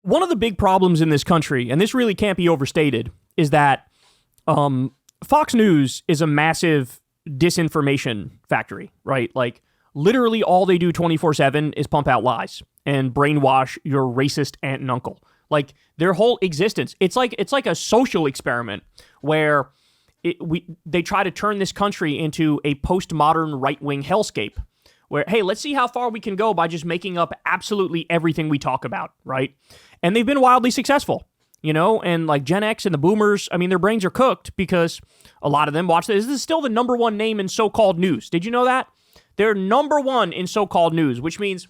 one of the big problems in this country, and this really can't be overstated, is that Fox News is a massive disinformation factory, right? Like, literally all they do 24/7 is pump out lies and brainwash your racist aunt and uncle. Like, their whole existence, it's like a social experiment where they try to turn this country into a postmodern right-wing hellscape where, hey, let's see how far we can go by just making up absolutely everything we talk about, right? And they've been wildly successful, you know? And like Gen X and the boomers, I mean, their brains are cooked because a lot of them watch this. This is still the number one name in so-called news. Did you know that? They're number one in so-called news, which means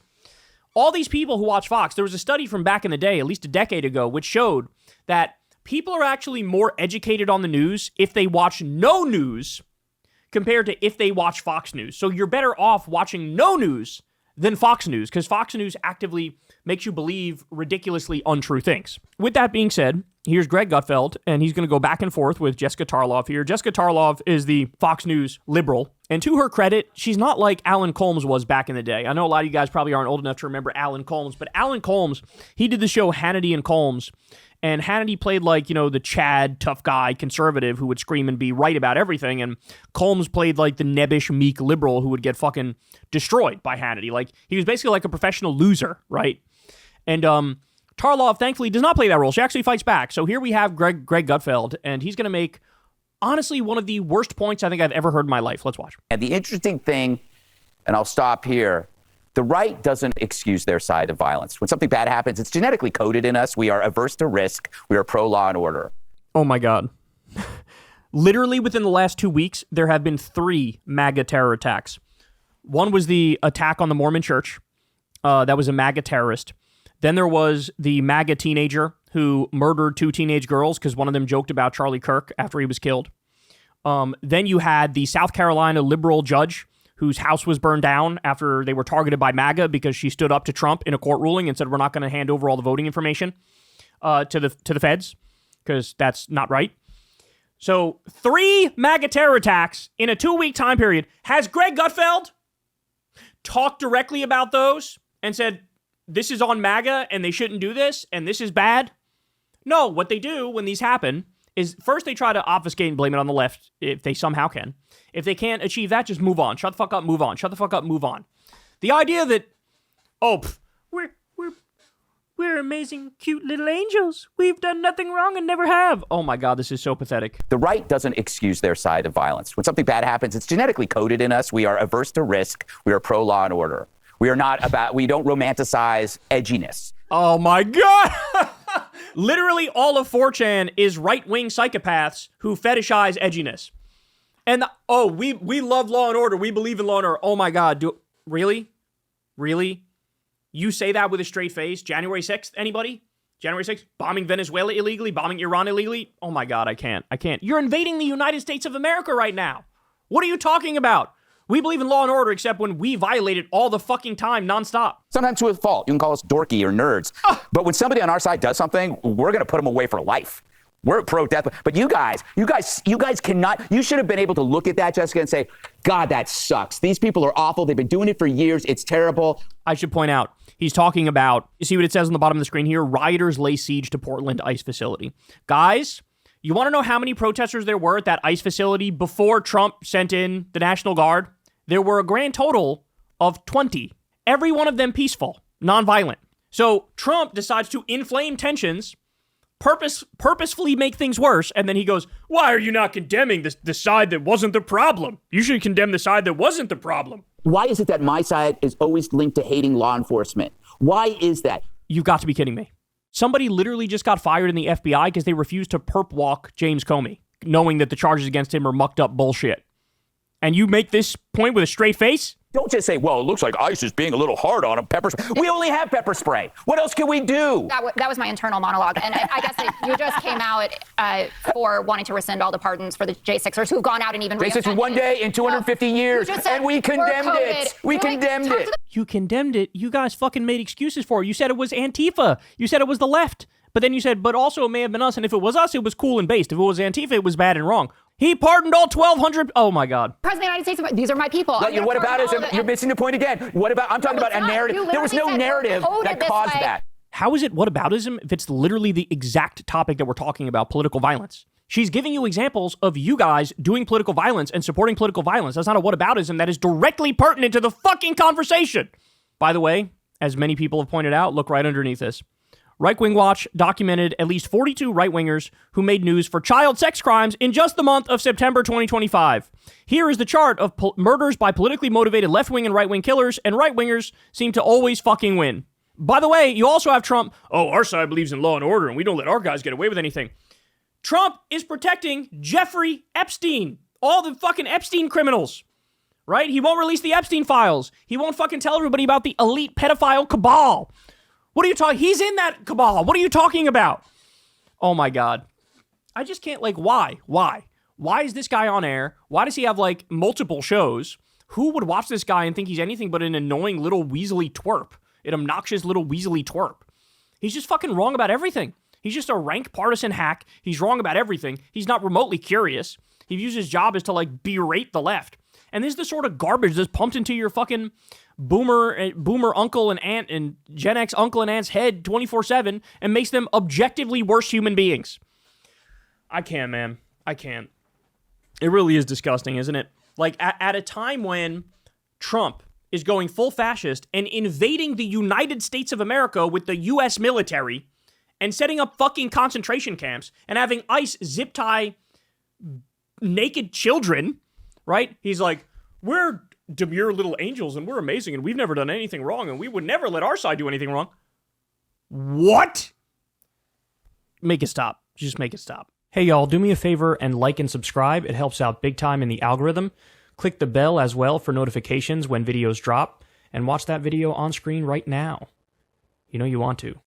all these people who watch Fox, there was a study from back in the day, at least a decade ago, which showed that people are actually more educated on the news if they watch no news compared to if they watch Fox News. So you're better off watching no news than Fox News, because Fox News actively makes you believe ridiculously untrue things. With that being said, here's Greg Gutfeld, and he's going to go back and forth with Jessica Tarlov here. Jessica Tarlov is the Fox News liberal, and to her credit, she's not like Alan Colmes was back in the day. I know a lot of you guys probably aren't old enough to remember Alan Colmes, but Alan Colmes, he did the show Hannity and Colmes, and Hannity played like, you know, the Chad, tough guy, conservative who would scream and be right about everything. And Colmes played like the nebbish, meek liberal who would get fucking destroyed by Hannity. Like, he was basically like a professional loser, right? And Tarlov, thankfully, does not play that role. She actually fights back. So here we have Greg Gutfeld, and he's going to make, honestly, one of the worst points I think I've ever heard in my life. Let's watch. And the interesting thing, and I'll stop here, the right doesn't excuse their side of violence. When something bad happens, it's genetically coded in us. We are averse to risk. We are pro-law and order. Oh, my God. Literally within the last 2 weeks, there have been 3 MAGA terror attacks. One was the attack on the Mormon church. That was a MAGA terrorist. Then there was the MAGA teenager who murdered 2 teenage girls because one of them joked about Charlie Kirk after he was killed. Then you had the South Carolina liberal judge whose house was burned down after they were targeted by MAGA because she stood up to Trump in a court ruling and said, we're not going to hand over all the voting information to the feds because that's not right. So 3 MAGA terror attacks in a 2-week time period. Has Greg Gutfeld talked directly about those and said, this is on MAGA and they shouldn't do this and this is bad? No, what they do when these happen is first they try to obfuscate and blame it on the left if they somehow can. If they can't achieve that, just move on. Shut the fuck up, move on. Shut the fuck up, move on. The idea that, we're amazing, cute little angels. We've done nothing wrong and never have. Oh my God, this is so pathetic. The right doesn't excuse their side of violence. When something bad happens, it's genetically coded in us. We are averse to risk. We are pro-law and order. We don't romanticize edginess. Oh my God. Literally all of 4chan is right-wing psychopaths who fetishize edginess. And we love law and order. We believe in law and order. Oh my God. Really? Really? You say that with a straight face? January 6th, anybody? January 6th? Bombing Venezuela illegally? Bombing Iran illegally? Oh my God, I can't. You're invading the United States of America right now. What are you talking about? We believe in law and order except when we violate it all the fucking time, nonstop. Sometimes to a fault. You can call us dorky or nerds. But when somebody on our side does something, we're going to put them away for life. We're pro-death. But you guys cannot, you should have been able to look at that, Jessica, and say, God, that sucks. These people are awful. They've been doing it for years. It's terrible. I should point out, he's talking about, you see what it says on the bottom of the screen here? Rioters lay siege to Portland ICE facility. Guys, you want to know how many protesters there were at that ICE facility before Trump sent in the National Guard? There were a grand total of 20. Every one of them peaceful, nonviolent. So Trump decides to inflame tensions, purposefully make things worse, and then he goes, why are you not condemning the side that wasn't the problem? You should condemn the side that wasn't the problem. Why is it that my side is always linked to hating law enforcement? Why is that? You've got to be kidding me. Somebody literally just got fired in the FBI because they refused to perp walk James Comey, knowing that the charges against him are mucked up bullshit. And you make this point with a straight face? Don't just say, well, it looks like ICE is being a little hard on him. Pepper spray. We only have pepper spray. What else can we do? That was my internal monologue. And I guess that you just came out for wanting to rescind all the pardons for the J6ers who've gone out and even J6 one day in 250 years. And we condemned it. We condemned it. You condemned it. You guys fucking made excuses for it. You said it was Antifa. You said it was the left. But then you said, but also it may have been us. And if it was us, it was cool and based. If it was Antifa, it was bad and wrong. He pardoned all 1,200. Oh, my God. President of the United States, these are my people. What about it? You're missing the point again. What about, I'm talking about a narrative. There was no narrative that caused that. How is it whataboutism if it's literally the exact topic that we're talking about, political violence? She's giving you examples of you guys doing political violence and supporting political violence. That's not a whataboutism. That is directly pertinent to the fucking conversation. By the way, as many people have pointed out, look right underneath this. Right Wing Watch documented at least 42 right-wingers who made news for child sex crimes in just the month of September 2025. Here is the chart of murders by politically motivated left-wing and right-wing killers, and right-wingers seem to always fucking win. By the way, you also have Trump. Oh, our side believes in law and order, and we don't let our guys get away with anything. Trump is protecting Jeffrey Epstein, all the fucking Epstein criminals, right? He won't release the Epstein files. He won't fucking tell everybody about the elite pedophile cabal. What are you talking? He's in that cabal. What are you talking about? Oh my God. I just can't, like, why? Why is this guy on air? Why does he have, like, multiple shows? Who would watch this guy and think he's anything but an annoying little weaselly twerp? An obnoxious little weaselly twerp. He's just fucking wrong about everything. He's just a rank partisan hack. He's wrong about everything. He's not remotely curious. He views his job as to, like, berate the left. And this is the sort of garbage that's pumped into your fucking boomer uncle and aunt and Gen X uncle and aunt's head 24/7 and makes them objectively worse human beings. I can't, man. I can't. It really is disgusting, isn't it? Like, at a time when Trump is going full fascist and invading the United States of America with the U.S. military and setting up fucking concentration camps and having ICE zip tie naked children, right? He's like, we're demure little angels and we're amazing and we've never done anything wrong and we would never let our side do anything wrong. What? Make it stop. Just make it stop. Hey, y'all, do me a favor and like and subscribe. It helps out big time in the algorithm. Click the bell as well for notifications when videos drop, and watch that video on screen right now. You know you want to.